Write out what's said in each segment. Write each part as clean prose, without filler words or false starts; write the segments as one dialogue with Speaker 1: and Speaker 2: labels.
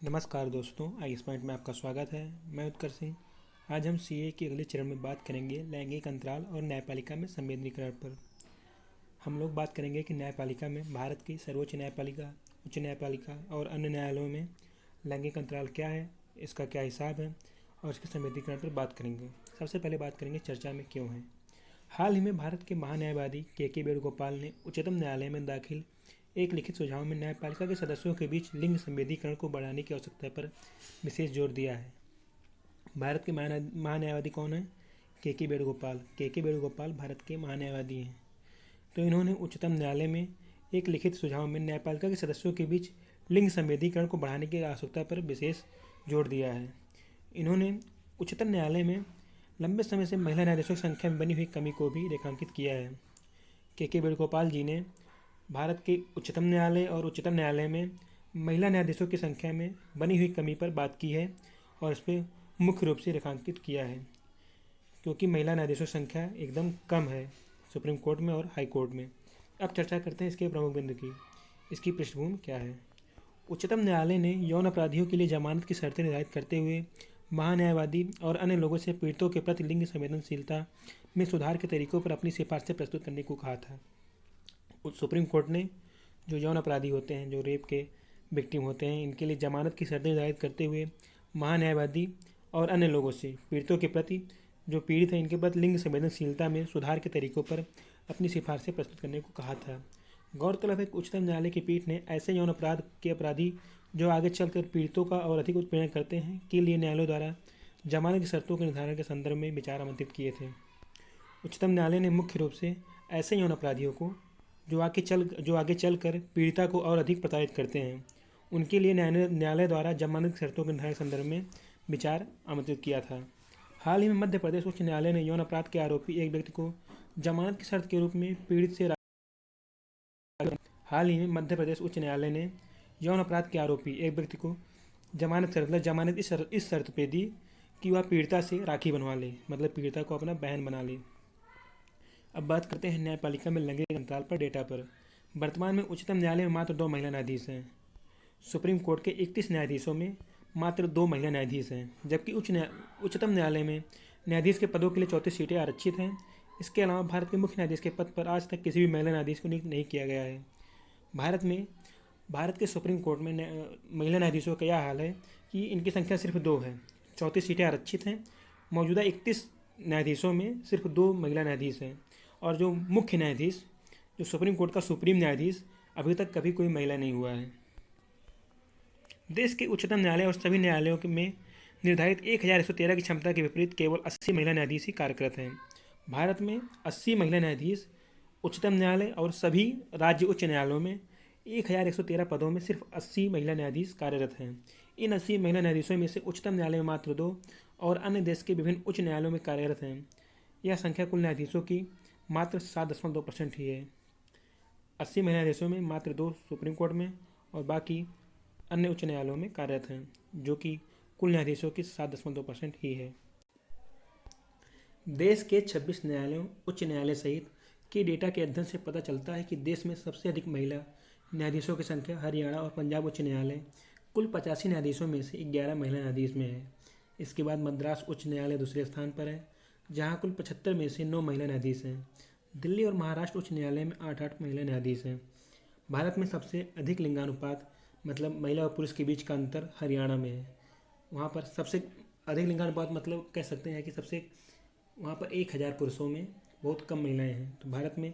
Speaker 1: नमस्कार दोस्तों, I point में आपका स्वागत है। मैं उत्कर्ष सिंह। आज हम सीए के अगले चरण में बात करेंगे लैंगिक अंतराल और न्यायपालिका में संवेदनीकरण पर। हम लोग बात करेंगे कि न्यायपालिका में भारत की सर्वोच्च न्यायपालिका, उच्च न्यायपालिका और अन्य न्यायालयों में लैंगिक अंतराल क्या है, इसका क्या हिसाब है और इसके संवेदनीकरण पर बात करेंगे। सबसे पहले बात करेंगे चर्चा में क्यों है। हाल ही में भारत के महान्यायवादी के वेणुगोपाल ने उच्चतम न्यायालय में दाखिल एक लिखित सुझाव में न्यायपालिका के सदस्यों के बीच लिंग संवेदीकरण को बढ़ाने की आवश्यकता पर विशेष जोर दिया है। भारत के महान्यायवादी कौन है? के वेणुगोपाल। के वेणुगोपाल भारत के महान्यायवादी हैं। तो इन्होंने उच्चतम न्यायालय में एक लिखित सुझाव में न्यायपालिका के सदस्यों के बीच लिंग संवेदीकरण को बढ़ाने की आवश्यकता पर विशेष जोर दिया है। इन्होंने उच्चतम न्यायालय में लंबे समय से महिला न्यायाधीशों की संख्या में बनी हुई कमी को भी रेखांकित किया है। के वेणुगोपाल जी ने भारत के उच्चतम न्यायालय और उच्चतम न्यायालय में महिला न्यायाधीशों की संख्या में बनी हुई कमी पर बात की है और इस पर मुख्य रूप से रेखांकित किया है, क्योंकि महिला न्यायाधीशों की संख्या एकदम कम है सुप्रीम कोर्ट में और हाई कोर्ट में। अब चर्चा करते हैं इसके प्रमुख बिंदु की। इसकी पृष्ठभूमि क्या है। उच्चतम न्यायालय ने यौन अपराधियों के लिए जमानत की शर्तें निर्धारित करते हुए महान्यायवादी और अन्य लोगों से पीड़ितों के प्रति लिंग संवेदनशीलता में सुधार के तरीकों पर अपनी सिफारिशें प्रस्तुत करने को कहा था। सुप्रीम कोर्ट ने जो यौन अपराधी होते हैं, जो रेप के विक्टिम होते हैं, इनके लिए जमानत की शर्तें निर्धारित करते हुए महान्यायवादी और अन्य लोगों से पीड़ितों के प्रति, जो पीड़ित हैं, इनके प्रति लिंग संवेदनशीलता में सुधार के तरीकों पर अपनी सिफारिशें प्रस्तुत करने को कहा था। गौरतलब है कि उच्चतम न्यायालय की पीठ ने ऐसे यौन अपराध के अपराधी जो आगे चलकर पीड़ितों का और अधिक उत्पीड़न करते हैं के लिए न्यायालयों द्वारा जमानत की शर्तों के निर्धारण के संदर्भ में विचार आमंत्रित किए थे। उच्चतम न्यायालय ने मुख्य रूप से ऐसे यौन अपराधियों को जो आगे चलकर पीड़िता को और अधिक प्रताड़ित करते हैं, उनके लिए न्यायालय द्वारा जमानत की शर्तों के निर्धारण के संदर्भ में विचार आमंत्रित किया था। हाल ही में मध्य प्रदेश उच्च न्यायालय ने यौन अपराध के आरोपी एक व्यक्ति को जमानत की शर्त के रूप में पीड़ित से हाल ही में मध्य प्रदेश उच्च न्यायालय ने यौन अपराध के आरोपी एक व्यक्ति को जमानत इस शर्त पे दी कि वह पीड़िता से राखी बनवा ले, मतलब पीड़िता को अपना बहन बना ले। अब बात करते हैं न्यायपालिका में लैंगिक अंतराल पर डेटा पर। वर्तमान में उच्चतम न्यायालय में मात्र 2 महिला न्यायाधीश हैं। सुप्रीम कोर्ट के 31 न्यायाधीशों में मात्र 2 महिला न्यायाधीश हैं, जबकि उच्चतम न्यायालय में न्यायाधीश के पदों के लिए 34 सीटें आरक्षित हैं। इसके अलावा भारत के मुख्य न्यायाधीश के पद पर आज तक किसी भी महिला न्यायाधीश को नियुक्त नहीं किया गया है। भारत के सुप्रीम कोर्ट में महिला न्यायाधीशों का यह हाल है कि इनकी संख्या सिर्फ 2 है। 34 सीटें आरक्षित हैं। मौजूदा 31 न्यायाधीशों में सिर्फ 2 महिला न्यायाधीश हैं और जो मुख्य न्यायाधीश, जो सुप्रीम कोर्ट का सुप्रीम न्यायाधीश, अभी तक कभी कोई महिला नहीं हुआ है। देश के उच्चतम न्यायालय और सभी न्यायालयों में निर्धारित 1113 की क्षमता के विपरीत केवल 80 महिला न्यायाधीश ही कार्यरत हैं। भारत में 80 महिला न्यायाधीश, उच्चतम न्यायालय और सभी राज्य उच्च न्यायालयों में 1113 पदों में सिर्फ 80 महिला न्यायाधीश कार्यरत हैं। इन 80 महिला न्यायाधीशों में से उच्चतम न्यायालय में मात्र 2 और अन्य देश के विभिन्न उच्च न्यायालयों में कार्यरत हैं। यह संख्या कुल न्यायाधीशों की मात्र 7.2% ही है। 80 महिला न्यायाधीशों में मात्र 2 सुप्रीम कोर्ट में और बाकी अन्य उच्च न्यायालयों में कार्यरत हैं, जो कि कुल न्यायाधीशों की 7.2% ही है। देश के 26 न्यायालयों, उच्च न्यायालय सहित के डेटा के अध्ययन से पता चलता है कि देश में सबसे अधिक महिला न्यायाधीशों की संख्या हरियाणा और पंजाब उच्च न्यायालय कुल 85 न्यायाधीशों में से 11 महिला न्यायाधीश में है। इसके बाद मद्रास उच्च न्यायालय दूसरे स्थान पर है, जहां कुल 75 में से 9 महिला न्यायाधीश हैं। दिल्ली और महाराष्ट्र उच्च न्यायालय में 8 महिला न्यायाधीश हैं। भारत में सबसे अधिक लिंगानुपात, मतलब महिला और पुरुष के बीच का अंतर, हरियाणा में है। वहाँ पर सबसे अधिक लिंगानुपात मतलब कह सकते हैं कि वहाँ पर 1000 पुरुषों में बहुत कम महिलाएं हैं। तो भारत में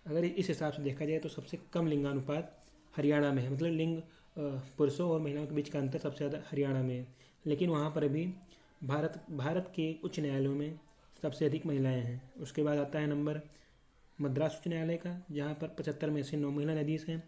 Speaker 1: अगर इस हिसाब से देखा जाए तो सबसे कम लिंगानुपात हरियाणा में है, मतलब पुरुषों और महिलाओं के बीच का अंतर सबसे ज़्यादा हरियाणा में है। लेकिन वहाँ पर अभी भारत के उच्च न्यायालयों में सबसे अधिक महिलाएं हैं। उसके बाद आता है नंबर मद्रास उच्च न्यायालय का, जहाँ पर 75 में से 9 महिला न्यायाधीश हैं।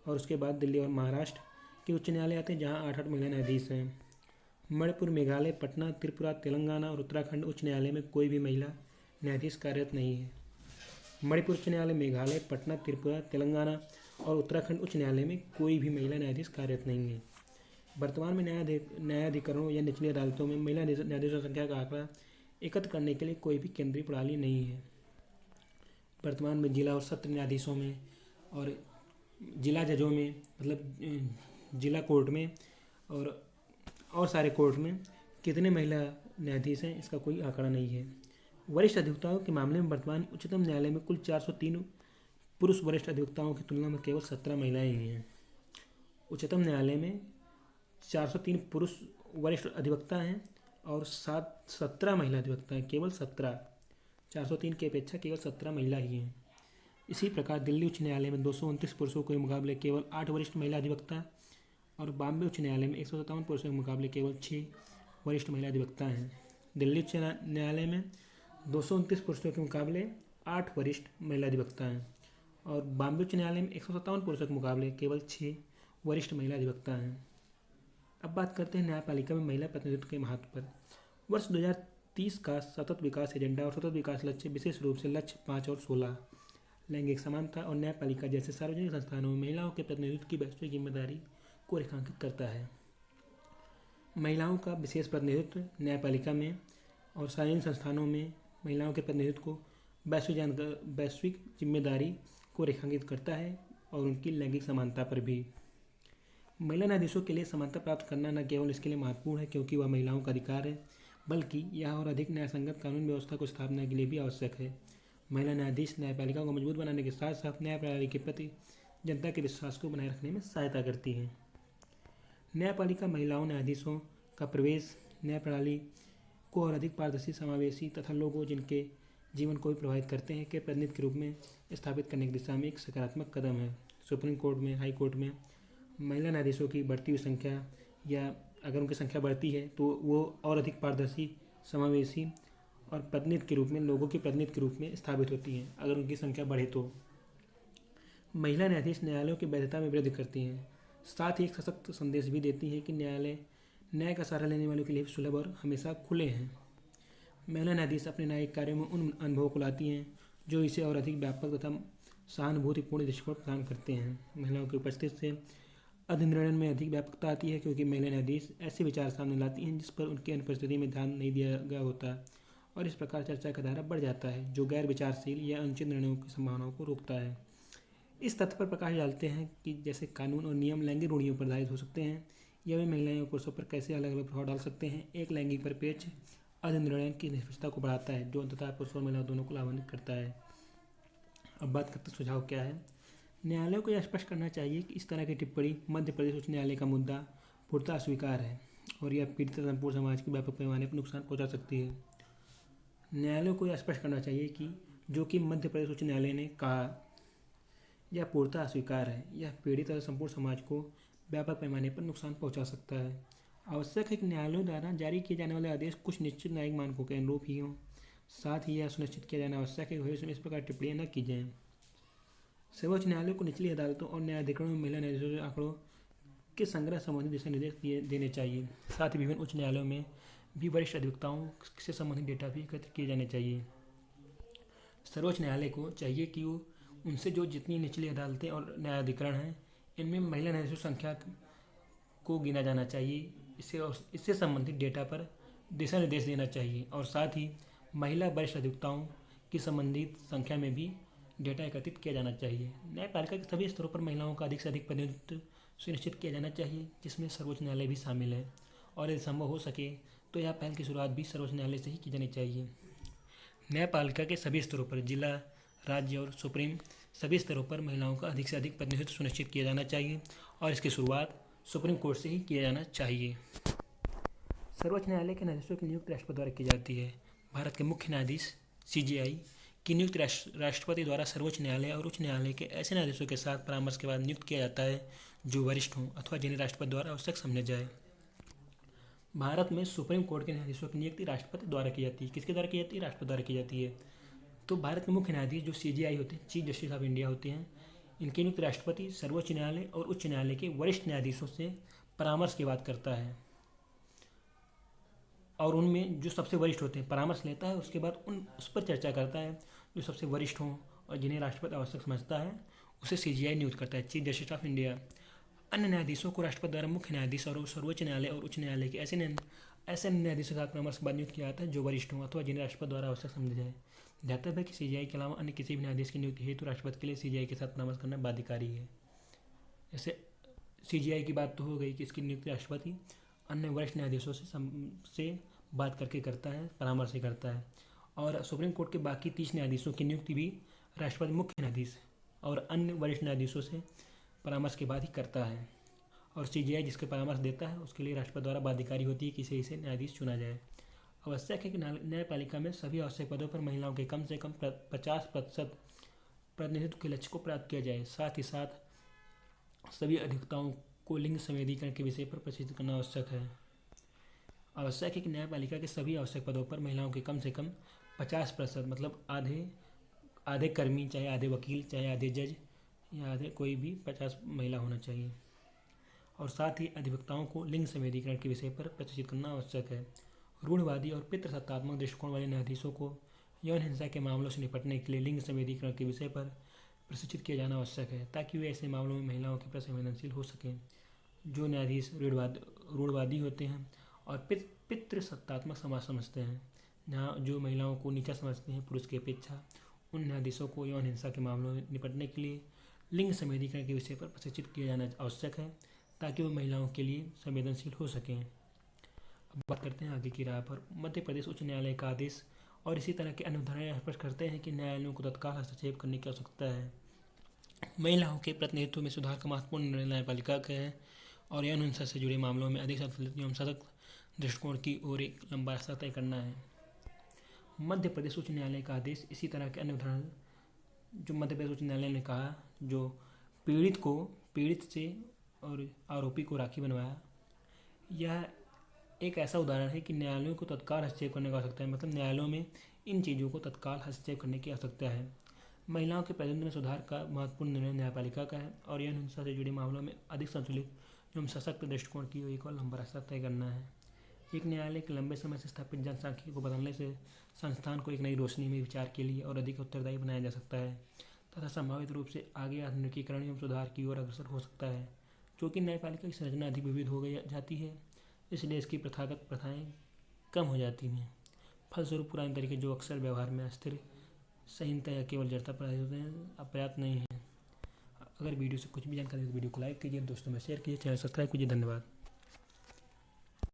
Speaker 1: और उसके बाद दिल्ली और महाराष्ट्र के उच्च न्यायालय आते हैं, जहाँ 8 महिला न्यायाधीश हैं। मणिपुर, मेघालय, पटना, त्रिपुरा, तेलंगाना और उत्तराखंड उच्च न्यायालय में कोई भी महिला न्यायाधीश कार्यरत नहीं है। मणिपुर उच्च न्यायालय, मेघालय, पटना, त्रिपुरा, तेलंगाना और उत्तराखंड उच्च न्यायालय में कोई भी महिला न्यायाधीश कार्यरत नहीं है। वर्तमान में न्यायाधिकरणों या निचली अदालतों में महिला न्यायाधीशों की संख्या का आंकड़ा एकत्र करने के लिए कोई भी केंद्रीय प्रणाली नहीं है। वर्तमान में जिला और सत्र न्यायाधीशों में और जिला जजों में, मतलब जिला कोर्ट में और और सारे कोर्ट में कितने महिला न्यायाधीश हैं, इसका कोई आंकड़ा नहीं है। वरिष्ठ अधिवक्ताओं के मामले में वर्तमान उच्चतम न्यायालय में कुल 403 पुरुष वरिष्ठ अधिवक्ताओं की तुलना में केवल 17 महिलाएं ही हैं। उच्चतम न्यायालय में 403 पुरुष वरिष्ठ अधिवक्ता हैं और 17 महिला अधिवक्ता हैं, केवल 17। 403 की अपेक्षा केवल 17 महिला ही हैं। इसी प्रकार दिल्ली उच्च न्यायालय में 229 पुरुषों के मुकाबले केवल 8 वरिष्ठ महिला अधिवक्ता और बॉम्बे उच्च न्यायालय में 157 पुरुषों के मुकाबले केवल 6 वरिष्ठ महिला अधिवक्ता हैं। दिल्ली उच्च न्यायालय में 229 पुरुषों के मुकाबले 8 वरिष्ठ महिला अधिवक्ता हैं और बॉम्बे उच्च न्यायालय में 157 पुरुषों के मुकाबले केवल 6 वरिष्ठ महिला अधिवक्ता हैं। अब बात करते हैं न्यायपालिका में महिला प्रतिनिधित्व के महत्व पर। वर्ष 2030 का सतत विकास एजेंडा और सतत विकास लक्ष्य, विशेष रूप से लक्ष्य 5 और 16, लैंगिक समानता और न्यायपालिका जैसे सार्वजनिक संस्थानों में महिलाओं के प्रतिनिधित्व की वैश्विक जिम्मेदारी को रेखांकित करता है। महिलाओं का विशेष प्रतिनिधित्व न्यायपालिका में और सार्वजनिक संस्थानों में महिलाओं के प्रतिनिधित्व को वैश्विक जिम्मेदारी को रेखांकित करता है और उनकी लैंगिक समानता पर भी। महिला न्यायाधीशों के लिए समानता प्राप्त करना न केवल इसके लिए महत्वपूर्ण है क्योंकि वह महिलाओं का अधिकार है, बल्कि यह और अधिक न्यायसंगत कानून व्यवस्था को स्थापना के लिए भी आवश्यक है। महिला न्यायाधीश न्यायपालिका को मजबूत बनाने के साथ साथ न्याय प्रणाली के प्रति जनता के विश्वास को बनाए रखने में सहायता करती है। न्यायपालिका महिलाओं न्यायाधीशों का प्रवेश न्याय प्रणाली को और अधिक पारदर्शी, समावेशी तथा लोगों जिनके जीवन को भी प्रभावित करते हैं के प्रतिनिधि के रूप में स्थापित करने की दिशा में एक सकारात्मक कदम है। सुप्रीम कोर्ट में, हाई कोर्ट में महिला न्यायाधीशों की बढ़ती हुई संख्या या अगर उनकी संख्या बढ़ती है तो वो और अधिक पारदर्शी, समावेशी और प्रतिनिधि के रूप में, लोगों के प्रतिनिधि के रूप में स्थापित होती हैं। अगर उनकी संख्या बढ़े तो महिला न्यायाधीश न्यायालयों की वैधता में वृद्धि करती हैं, साथ ही एक सशक्त संदेश भी देती है कि न्यायालय न्याय का सहारा लेने वालों के लिए सुलभ और हमेशा खुले हैं। महिला न्यायाधीश अपने न्यायिक कार्यों में उन अनुभवों को लाती हैं जो इसे और अधिक व्यापक तथा सहानुभूतिपूर्ण दृष्टिकोण प्रदान करते हैं। महिलाओं की उपस्थिति से अधिनिर्णय में अधिक व्यापकता आती है क्योंकि महिला न्यायाधीश ऐसे विचार सामने लाती हैं जिस पर उनकी अनुपस्थिति में ध्यान नहीं दिया गया होता और इस प्रकार चर्चा का दायरा बढ़ जाता है, जो गैर विचारशील या अनुचित निर्णयों की संभावनाओं को रोकता है। इस तथ्य पर प्रकाश डालते हैं कि जैसे कानून और नियम लैंगिक रूढ़ियों पर आधारित हो सकते हैं, यह भी महिलाएं और पुरुषों पर कैसे अलग अलग प्रभाव डाल सकते हैं। एक लैंगिक परिप्रेक्ष्य अधिनिर्णय की निष्पक्षता को बढ़ाता है, जो अंततः पुरुष और महिला दोनों को लाभान्वित करता है। अब बात करते सुझाव क्या है। न्यायालय को यह स्पष्ट करना चाहिए कि इस तरह की टिप्पणी मध्य प्रदेश उच्च न्यायालय का मुद्दा पूर्णतः अस्वीकार है और यह पीड़ित संपूर्ण समाज के व्यापक पैमाने पर नुकसान पहुंचा सकती है। न्यायालय को यह स्पष्ट करना चाहिए कि जो कि मध्य प्रदेश उच्च न्यायालय ने कहा, यह पूर्णतः अस्वीकार है, यह पीड़ित और संपूर्ण समाज को व्यापक पैमाने पर नुकसान पहुंचा सकता है। आवश्यक है कि न्यायालयों द्वारा जारी किए जाने वाले आदेश कुछ निश्चित न्यायिक मानकों के अनुरूप ही हों। साथ ही यह सुनिश्चित किया जाना आवश्यक है कि भविष्य में इस प्रकार टिप्पणियां न की जाएं। सर्वोच्च न्यायालय को निचली अदालतों और न्यायाधिकरणों में महिला न्यायाधीशों के आंकड़ों के संग्रह संबंधी दिशा निर्देश देने चाहिए। साथ ही विभिन्न उच्च न्यायालयों में भी वरिष्ठ अधिवक्ताओं से संबंधित डेटा भी एकत्र किए जाने चाहिए। सर्वोच्च न्यायालय को चाहिए कि वो उनसे जो जितनी निचली अदालतें और न्यायाधिकरण हैं, इनमें महिला न्यायाधीशों की संख्या को गिना जाना चाहिए। इससे संबंधित डेटा पर दिशा निर्देश देना चाहिए और साथ ही महिला वरिष्ठ अधिवक्ताओं की संबंधित संख्या में भी डेटा एकत्रित किया जाना चाहिए। न्यायपालिका के सभी स्तरों पर महिलाओं का अधिक से अधिक प्रतिनिधित्व सुनिश्चित किया जाना चाहिए, जिसमें सर्वोच्च न्यायालय भी शामिल है और यदि संभव हो सके तो यह पहल की शुरुआत भी सर्वोच्च न्यायालय से ही की जानी चाहिए। न्यायपालिका के सभी स्तरों पर, जिला, राज्य और सुप्रीम, सभी स्तरों पर महिलाओं का अधिक से अधिक प्रतिनिधित्व सुनिश्चित किया जाना चाहिए और इसकी शुरुआत सुप्रीम कोर्ट से ही किया जाना चाहिए। सर्वोच्च न्यायालय के न्यायाधीशों की नियुक्ति राष्ट्रपति द्वारा की जाती है। भारत के मुख्य न्यायाधीश CJI की नियुक्ति राष्ट्रपति द्वारा सर्वोच्च न्यायालय और उच्च न्यायालय के ऐसे न्यायाधीशों के साथ परामर्श के बाद नियुक्त किया जाता है जो वरिष्ठ हों अथवा जिन्हें राष्ट्रपति द्वारा आवश्यक समझा जाए। भारत में सुप्रीम कोर्ट के न्यायाधीशों की नियुक्ति राष्ट्रपति द्वारा की जाती है। किसके द्वारा की जाती है? राष्ट्रपति द्वारा की जाती है। तो भारत के मुख्य न्यायाधीश जो CJI होते हैं, चीफ जस्टिस ऑफ इंडिया होते हैं, इनकी नियुक्ति राष्ट्रपति सर्वोच्च न्यायालय और उच्च न्यायालय के वरिष्ठ न्यायाधीशों से परामर्श के बाद करता है और उनमें जो सबसे वरिष्ठ होते हैं परामर्श लेता है, उसके बाद उस पर चर्चा करता है। जो सबसे वरिष्ठ हों और जिन्हें राष्ट्रपति आवश्यक समझता है उसे CJI नियुक्त करता है, चीफ जस्टिस ऑफ इंडिया। अन्य न्यायाधीशों को राष्ट्रपति द्वारा मुख्य न्यायाधीश और सर्वोच्च न्यायालय और उच्च न्यायालय के ऐसे न्यायाधीशों के साथ परामर्श के बाद नियुक्त किया जाता है जो वरिष्ठ हों अथवा जिन्हें राष्ट्रपति द्वारा आवश्यक समझा जाए। ध्यातव्य है कि CJI के अलावा अन्य किसी भी न्यायाधीश की नियुक्ति हेतु राष्ट्रपति के लिए CJI के साथ परामर्श करना बाध्यकारी है। जैसे CJI की बात तो हो गई कि इसकी नियुक्ति राष्ट्रपति, अन्य वरिष्ठ न्यायाधीशों से बात करके करता है, परामर्श से करता है। और सुप्रीम कोर्ट के बाकी 30 न्यायाधीशों की नियुक्ति भी राष्ट्रपति मुख्य न्यायाधीश और अन्य वरिष्ठ न्यायाधीशों से परामर्श के बाद ही करता है। और CJI जिसके परामर्श देता है उसके लिए राष्ट्रपति द्वारा बाध्यकारी होती है कि इसे न्यायाधीश चुना जाए। आवश्यक है कि न्यायपालिका में सभी आवश्यक पदों पर महिलाओं के कम से कम 50% प्रतिनिधित्व के लक्ष्य को प्राप्त किया जाए। साथ ही साथ सभी अधिवक्ताओं को लिंग संवेदीकरण के विषय पर प्रशिक्षित करना आवश्यक है। आवश्यक है कि न्यायपालिका के सभी आवश्यक पदों पर महिलाओं के कम से कम 50% मतलब आधे कर्मी, चाहे आधे वकील, चाहे आधे जज या आधे कोई भी 50 महिला होना चाहिए। और साथ ही अधिवक्ताओं को लिंग संवेदीकरण के विषय पर प्रशिक्षित करना आवश्यक है। रूढ़िवादी और पितृसत्तात्मक दृष्टिकोण वाले न्यायाधीशों को यौन हिंसा के मामलों से निपटने के लिए लिंग संवेदीकरण के विषय पर प्रशिक्षित किया जाना आवश्यक है, ताकि वे ऐसे मामलों में महिलाओं के प्रति संवेदनशील हो सकें। जो न्यायाधीश रूढ़िवादी होते हैं और पितृसत्तात्मक समाज समझते हैं, जहाँ जो महिलाओं को नीचा समझते हैं पुरुष की अपेक्षा, उन न्यायाधीशों को यौन हिंसा के मामलों में निपटने के लिए लिंग संवेदीकरण के विषय पर प्रशिक्षित किया जाना आवश्यक है, ताकि वो महिलाओं के लिए संवेदनशील हो सकें। अब बात करते हैं आगे की राय पर। मध्य प्रदेश उच्च न्यायालय का आदेश और इसी तरह के अन्य उदाहरण स्पष्ट करते हैं कि न्यायालयों को तत्काल हस्तक्षेप करने की आवश्यकता है। महिलाओं के प्रतिनिधित्व में सुधार का महत्वपूर्ण निर्णय न्यायपालिका का है और यौन हिंसा से जुड़े मामलों में अधिक संतुलित एवं सतत दृष्टिकोण की ओर एक लंबा रास्ता तय करना है। मध्य प्रदेश उच्च न्यायालय का आदेश इसी तरह के अन्य उदाहरण जो मध्य प्रदेश उच्च न्यायालय ने कहा, जो पीड़ित से और आरोपी को राखी बनवाया, यह एक ऐसा उदाहरण है कि न्यायालयों को तत्काल हस्तक्षेप करने की आवश्यकता है। मतलब न्यायालयों में इन चीज़ों को तत्काल हस्तक्षेप करने की आवश्यकता है। महिलाओं के प्रतिनिधित्व में सुधार का महत्वपूर्ण निर्णय न्यायपालिका का है और यौन हिंसा से जुड़े मामलों में अधिक संतुलित एवं सशक्त दृष्टिकोण की एक और लंबा रास्ता तय करना है। एक न्यायालय के लंबे समय से स्थापित जनसांख्यिकी को बदलने से संस्थान को एक नई रोशनी में विचार के लिए और अधिक उत्तरदायी बनाया जा सकता है तथा संभावित रूप से आगे आधुनिकीकरण एवं सुधार की ओर अग्रसर हो सकता है। क्योंकि न्यायपालिका की संरचना अधिक विविध हो गई जाती है, इसलिए इसकी प्रथागत प्रथाएं कम हो जाती हैं। फलस्वरूप पुराने तरीके जो अक्सर व्यवहार में अस्थिर, संहिता या केवल जड़ता पर होते हैं, पर्याप्त नहीं है। अगर वीडियो से कुछ भी जानकारी हो तो वीडियो को लाइक कीजिए, दोस्तों में शेयर कीजिए, चैनल सब्सक्राइब कीजिए। धन्यवाद।